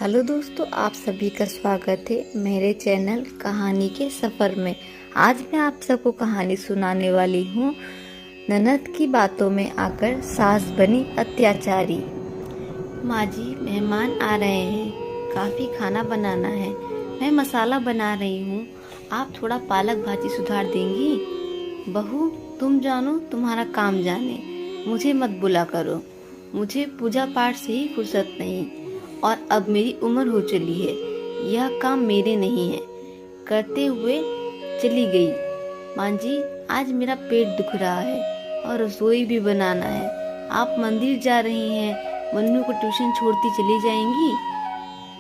Hello दोस्तों, आप सभी का स्वागत है मेरे चैनल कहानी के सफ़र में। आज मैं आप सबको कहानी सुनाने वाली हूँ। ननद की बातों में आकर सास बनी अत्याचारी। माँ जी, मेहमान आ रहे हैं, काफ़ी खाना बनाना है। मैं मसाला बना रही हूँ, आप थोड़ा पालक भाजी सुधार देंगी। बहू, तुम जानो तुम्हारा काम जाने, मुझे मत बुला करो। मुझे पूजा पाठ से ही फुर्सत नहीं और अब मेरी उम्र हो चली है, यह काम मेरे नहीं है। करते हुए चली गई। माँ जी, आज मेरा पेट दुख रहा है और रसोई भी बनाना है। आप मंदिर जा रही हैं, मन्नू को ट्यूशन छोड़ती चली जाएंगी?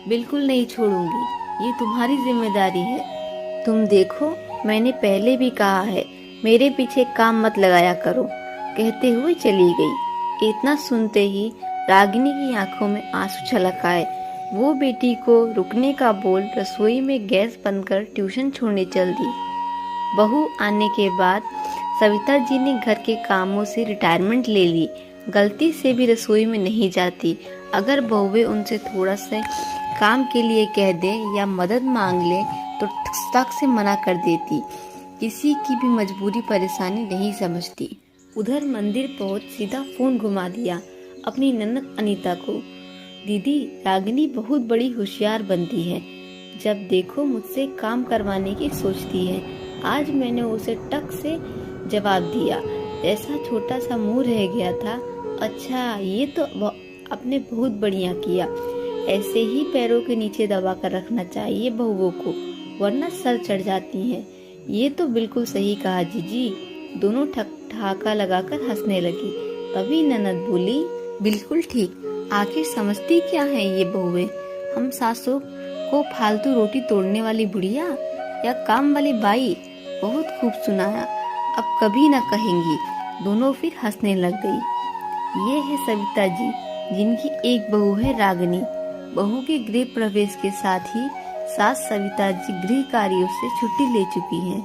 बिल्कुल नहीं छोड़ूंगी, ये तुम्हारी जिम्मेदारी है। तुम देखो, मैंने पहले भी कहा है, मेरे पीछे काम मत लगाया करो। कहते हुए चली गई। इतना सुनते ही रागिनी की आंखों में आंसू छलक आए। वो बेटी को रुकने का बोल रसोई में गैस बंद कर ट्यूशन छोड़ने चल दी। बहू आने के बाद सविता जी ने घर के कामों से रिटायरमेंट ले ली। गलती से भी रसोई में नहीं जाती। अगर बहुएं उनसे थोड़ा सा काम के लिए कह दे या मदद मांग ले तो सख्त से मना कर देती। किसी की भी मजबूरी परेशानी नहीं समझती। उधर मंदिर पहुंच सीधा फोन घुमा दिया अपनी ननद अनीता को। दीदी, रागिनी बहुत बड़ी होशियार बनती है। जब देखो मुझसे काम करवाने की सोचती है। आज मैंने उसे टक से जवाब दिया, ऐसा छोटा सा मुंह रह गया था। अच्छा, ये तो आपने बहुत बढ़िया किया। ऐसे ही पैरों के नीचे दबा कर रखना चाहिए बहुओं को, वरना सर चढ़ जाती हैं। ये तो बिल्कुल सही कहा जीजी। दोनों ठहाका लगाकर हंसने लगी। तभी ननद बोली, बिल्कुल ठीक। आखिर समझती क्या है ये बहुएं? हम सासों को फालतू रोटी तोड़ने वाली बुढ़िया या काम वाली बाई? बहुत खूब सुनाया, अब कभी न कहेंगी। दोनों फिर हंसने लग गई। ये है सविता जी, जिनकी एक बहू है रागिनी। बहू के गृह प्रवेश के साथ ही सास सविता जी गृह कार्यों से छुट्टी ले चुकी हैं।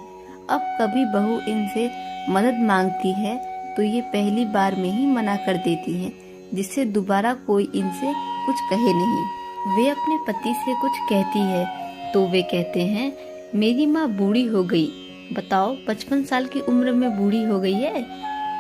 अब कभी बहू इनसे मदद मांगती है तो ये पहली बार में ही मना कर देती हैं, जिससे दोबारा कोई इनसे कुछ कहे नहीं। वे अपने पति से कुछ कहती है तो वे कहते हैं, मेरी माँ बूढ़ी हो गई। बताओ, 55 साल की उम्र में बूढ़ी हो गई है,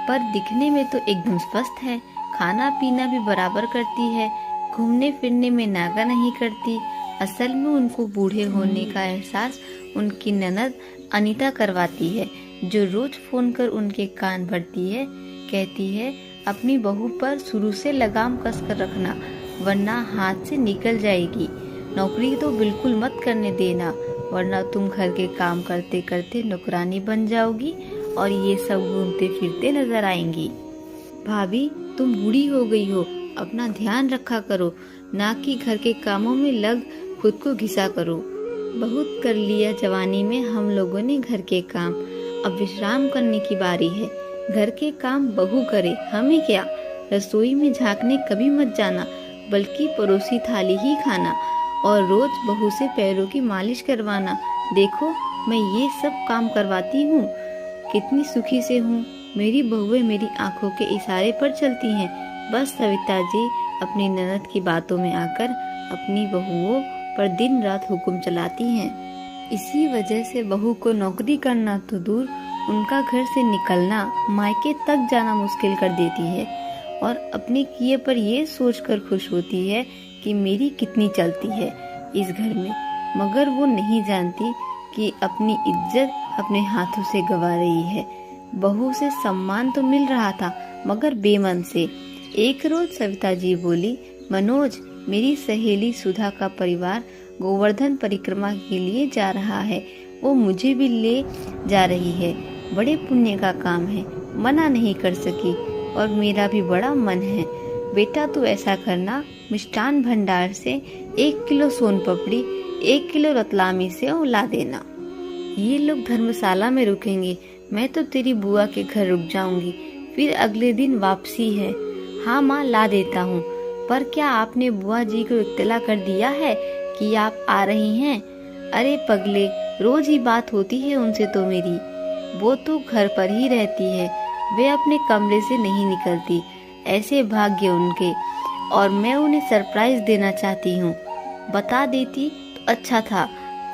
पर दिखने में तो एकदम स्वस्थ है। खाना पीना भी बराबर करती है, घूमने फिरने में नागा नहीं करती। असल में उनको बूढ़े होने का एहसास उनकी ननद अनीता करवाती है, जो रोज फोन कर उनके कान भरती है। कहती है, अपनी बहू पर शुरू से लगाम कस कर रखना, वरना हाथ से निकल जाएगी। नौकरी तो बिल्कुल मत करने देना, वरना तुम घर के काम करते करते नौकरानी बन जाओगी और ये सब घूमते फिरते नजर आएंगी। भाभी, तुम बूढ़ी हो गई हो, अपना ध्यान रखा करो, ना कि घर के कामों में लग खुद को घिसा करो। बहुत कर लिया जवानी में हम लोगों ने घर के काम, अब विश्राम करने की बारी है। घर के काम बहू करे, हमें क्या। रसोई में झांकने कभी मत जाना, बल्कि परोसी थाली ही खाना और रोज बहू से पैरों की मालिश करवाना। देखो, मैं ये सब काम करवाती हूँ, कितनी सुखी से हूँ। मेरी बहुएं मेरी आंखों के इशारे पर चलती हैं। बस सविता जी अपनी ननद की बातों में आकर अपनी बहुओं पर दिन रात हुक्म चलाती हैं। इसी वजह से बहू को नौकरी करना तो दूर, उनका घर से निकलना, मायके तक जाना मुश्किल कर देती है और अपने किए पर ये सोचकर खुश होती है कि मेरी कितनी चलती है इस घर में। मगर वो नहीं जानती कि अपनी इज्जत अपने हाथों से गंवा रही है। बहू से सम्मान तो मिल रहा था, मगर बेमन से। एक रोज सविता जी बोली, मनोज, मेरी सहेली सुधा का परिवार गोवर्धन परिक्रमा के लिए जा रहा है, वो मुझे भी ले जा रही है। बड़े पुण्य का काम है, मना नहीं कर सकी और मेरा भी बड़ा मन है। बेटा, तू ऐसा करना, मिष्ठान भंडार से 1 किलो सोन पपड़ी, 1 किलो रतलामी से ला देना। ये लोग धर्मशाला में रुकेंगे, मैं तो तेरी बुआ के घर रुक जाऊंगी, फिर अगले दिन वापसी है। हाँ माँ, ला देता हूँ, पर क्या आपने बुआ जी को इत्तला कर दिया है कि आप आ रही हैं? अरे पगले, रोज ही बात होती है उनसे तो मेरी। वो तो घर पर ही रहती है, वे अपने कमरे से नहीं निकलती। ऐसे भाग्य उनके, और मैं उन्हें सरप्राइज देना चाहती हूँ। बता देती तो अच्छा था,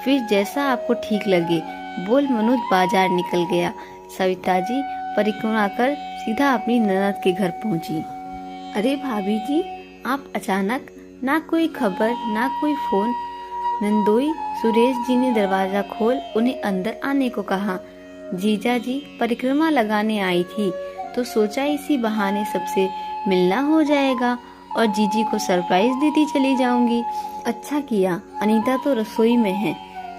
फिर जैसा आपको ठीक लगे, बोल मनोज बाजार निकल गया। सविता जी परिक्रमा कर सीधा अपनी ननद के घर पहुंची। अरे भाभी जी, आप अचानक, ना कोई खबर ना कोई फोन। नंदोई सुरेश जी ने दरवाजा खोल उन्हें अंदर आने को कहा। जीजा जी परिक्रमा लगाने आई थी तो सोचा इसी बहाने सबसे मिलना हो जाएगा और जीजी को सरप्राइज देती चली जाऊंगी। अच्छा किया, अनीता तो रसोई में है,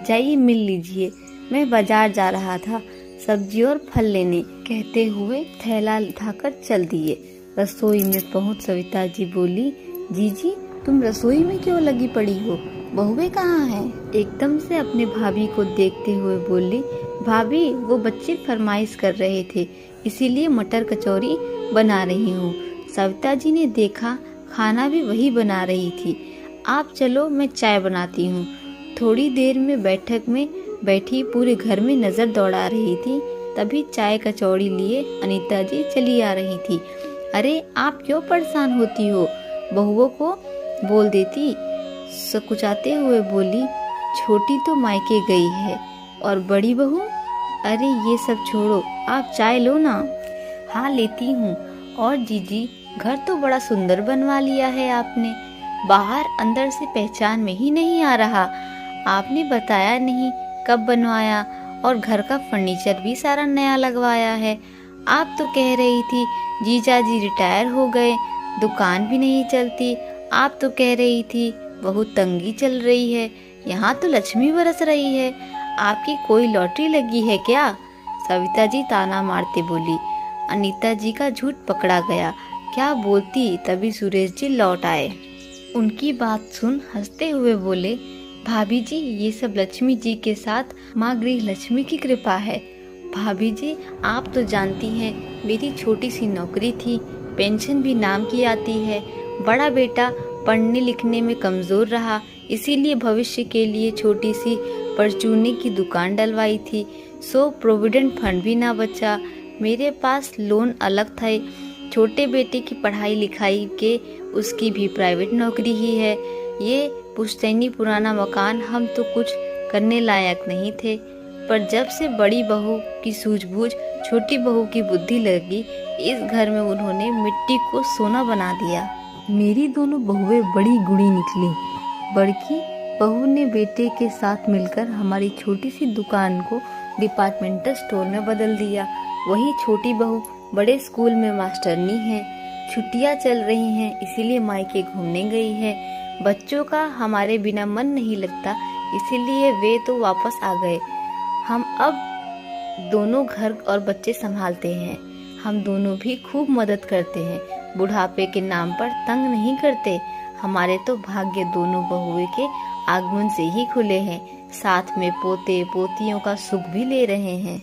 जाइए मिल लीजिए, मैं बाजार जा रहा था सब्जी और फल लेने, कहते हुए थैला उठाकर चल दिए। रसोई में पहुंच सविता जी बोली, जीजी तुम रसोई में क्यों लगी पड़ी हो, बहुएं कहाँ हैं? एकदम से अपने भाभी को देखते हुए बोली, भाभी वो बच्चे फरमाइश कर रहे थे इसीलिए मटर कचौरी बना रही हूँ। सविता जी ने देखा खाना भी वही बना रही थी। आप चलो मैं चाय बनाती हूँ। थोड़ी देर में बैठक में बैठी पूरे घर में नजर दौड़ा रही थी, तभी चाय कचौड़ी लिए अनीता जी चली आ रही थी। अरे आप क्यों परेशान होती हो, बहुओं को बोल देती। सकुचाते हुए बोली, छोटी तो मायके गई है और बड़ी बहू, अरे ये सब छोड़ो, आप चाय लो ना। हाँ लेती हूँ। और जीजी घर तो बड़ा सुंदर बनवा लिया है आपने, बाहर अंदर से पहचान में ही नहीं आ रहा। आपने बताया नहीं कब बनवाया, और घर का फर्नीचर भी सारा नया लगवाया है। आप तो कह रही थी जीजा जी रिटायर हो गए, दुकान भी नहीं चलती। आप तो कह रही थी बहुत तंगी चल रही है, यहाँ तो लक्ष्मी बरस रही है। आपकी कोई लॉटरी लगी है क्या? सविता जी ताना मारते बोली। अनीता जी का झूठ पकड़ा गया, क्या बोलती, तभी सुरेश जी लौट आए। उनकी बात सुन हंसते हुए बोले, भाभी जी ये सब लक्ष्मी जी के साथ माँ गृह लक्ष्मी की कृपा है। भाभी जी आप तो जानती हैं मेरी छोटी सी नौकरी थी, पेंशन भी नाम की आती है। बड़ा बेटा पढ़ने लिखने में कमजोर रहा, इसीलिए भविष्य के लिए छोटी सी परचूने की दुकान डलवाई थी। सो प्रोविडेंट फंड भी ना बचा, मेरे पास लोन अलग थे। छोटे बेटे की पढ़ाई लिखाई के उसकी भी प्राइवेट नौकरी ही है। ये पुश्तैनी पुराना मकान हम तो कुछ करने लायक नहीं थे, पर जब से बड़ी बहू की सूझबूझ छोटी बहू की बुद्धि लगी, इस घर में उन्होंने मिट्टी को सोना बना दिया। मेरी दोनों बहुएं बड़ी गुणी निकली। बड़की बहू ने बेटे के साथ मिलकर हमारी छोटी सी दुकान को डिपार्टमेंटल स्टोर में बदल दिया। वही छोटी बहू बड़े स्कूल में मास्टरनी है, छुट्टियां चल रही हैं इसीलिए मायके घूमने गई है। बच्चों का हमारे बिना मन नहीं लगता, इसीलिए वे तो वापस आ गए। हम अब दोनों घर और बच्चे संभालते हैं। हम दोनों भी खूब मदद करते हैं, बुढ़ापे के नाम पर तंग नहीं करते। हमारे तो भाग्य दोनों बहुए के आगमन से ही खुले हैं, साथ में पोते पोतियों का सुख भी ले रहे हैं।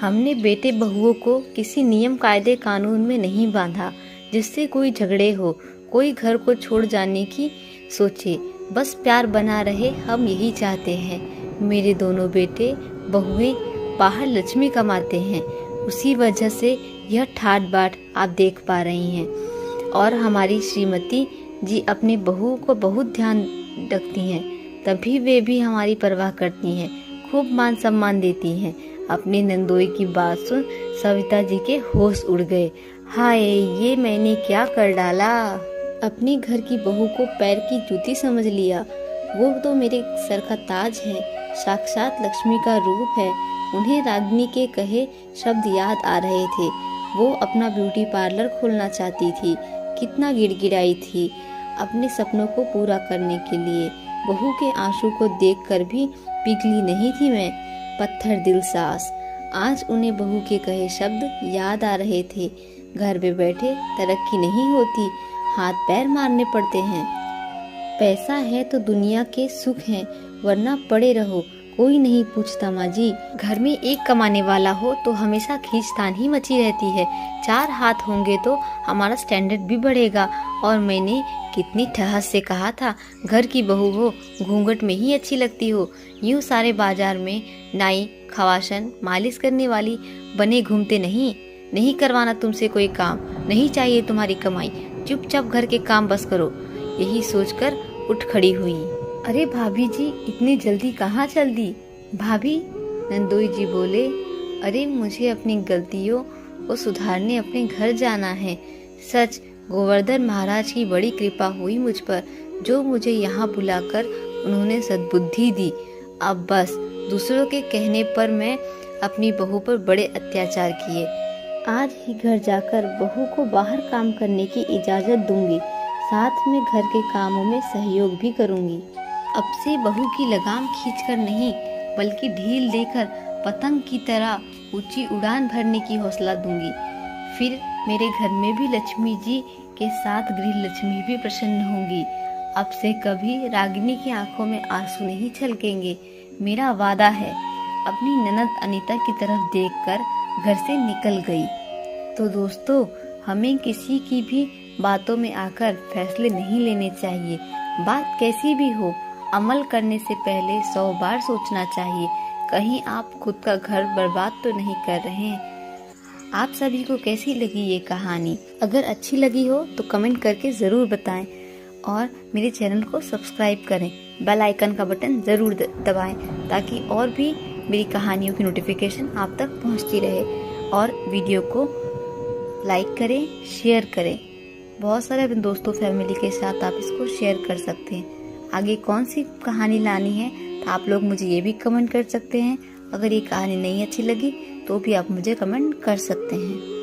हमने बेटे बहुओं को किसी नियम कायदे कानून में नहीं बांधा जिससे कोई झगड़े हो, कोई घर को छोड़ जाने की सोचे। बस प्यार बना रहे, हम यही चाहते हैं। मेरे दोनों बेटे बहुएं बाहर लक्ष्मी कमाते हैं, उसी वजह से यह ठाट बाट आप देख पा रही हैं। और हमारी श्रीमती जी अपने बहू को बहुत ध्यान रखती हैं, तभी वे भी हमारी परवाह करती हैं, खूब मान सम्मान देती हैं। अपनी नंदोई की बात सुन सविता जी के होश उड़ गए। हाय, ये मैंने क्या कर डाला। अपने घर की बहू को पैर की जूती समझ लिया। वो तो मेरे सर का ताज है, साक्षात लक्ष्मी का रूप है। उन्हें रागिनी के कहे शब्द याद आ रहे थे। वो अपना ब्यूटी पार्लर खोलना चाहती थी, कितना गिड़गिड़ाई थी अपने सपनों को पूरा करने के लिए। बहू के आंसू को देखकर भी पिघली नहीं थी मैं, पत्थर दिल सास। आज उन्हें बहू के कहे शब्द याद आ रहे थे। घर में बैठे तरक्की नहीं होती, हाथ पैर मारने पड़ते हैं। पैसा है तो दुनिया के सुख हैं, वरना पड़े रहो, कोई नहीं पूछता माँ जी। घर में एक कमाने वाला हो तो हमेशा खींचतान ही मची रहती है। 4 हाथ होंगे तो हमारा स्टैंडर्ड भी बढ़ेगा। और मैंने कितनी ठहस से कहा था, घर की बहू हो घूंघट में ही अच्छी लगती हो। यूँ सारे बाजार में नाई, खवासन, मालिश करने वाली बने घूमते नहीं करवाना तुमसे कोई काम, नहीं चाहिए तुम्हारी कमाई, चुपचाप घर के काम बस करो। यही सोचकर उठ खड़ी हुई। अरे भाभी जी, इतनी जल्दी कहाँ चल दी? भाभी, नंदोई जी बोले, अरे मुझे अपनी गलतियों को सुधारने अपने घर जाना है। सच, गोवर्धन महाराज की बड़ी कृपा हुई मुझ पर, जो मुझे यहाँ बुलाकर उन्होंने सद्बुद्धि दी। अब बस दूसरों के कहने पर मैं अपनी बहू पर बड़े अत्याचार किए। आज ही घर जाकर बहू को बाहर काम करने की इजाजत दूंगी, साथ में घर के कामों में सहयोग भी करूंगी। अब से बहू की लगाम खींचकर नहीं, बल्कि ढील देकर पतंग की तरह ऊंची उड़ान भरने की हौसला दूंगी। फिर मेरे घर में भी लक्ष्मी जी के साथ गृह लक्ष्मी भी प्रसन्न होंगी। अब से कभी रागिनी की आंखों में आंसू नहीं छलकेंगे, मेरा वादा है। अपनी ननद अनीता की तरफ देखकर घर से निकल गई। तो दोस्तों, हमें किसी की भी बातों में आकर फैसले नहीं लेने चाहिए। बात कैसी भी हो, अमल करने से पहले 100 बार सोचना चाहिए, कहीं आप खुद का घर बर्बाद तो नहीं कर रहे हैं। आप सभी को कैसी लगी ये कहानी? अगर अच्छी लगी हो तो कमेंट करके ज़रूर बताएं और मेरे चैनल को सब्सक्राइब करें। बेल आइकन का बटन ज़रूर दबाएं ताकि और भी मेरी कहानियों की नोटिफिकेशन आप तक पहुंचती रहे। और वीडियो को लाइक करें, शेयर करें। बहुत सारे अपने दोस्तों फैमिली के साथ आप इसको शेयर कर सकते हैं। आगे कौन सी कहानी लानी है तो आप लोग मुझे ये भी कमेंट कर सकते हैं। अगर ये कहानी नहीं अच्छी लगी तो भी आप मुझे कमेंट कर सकते हैं।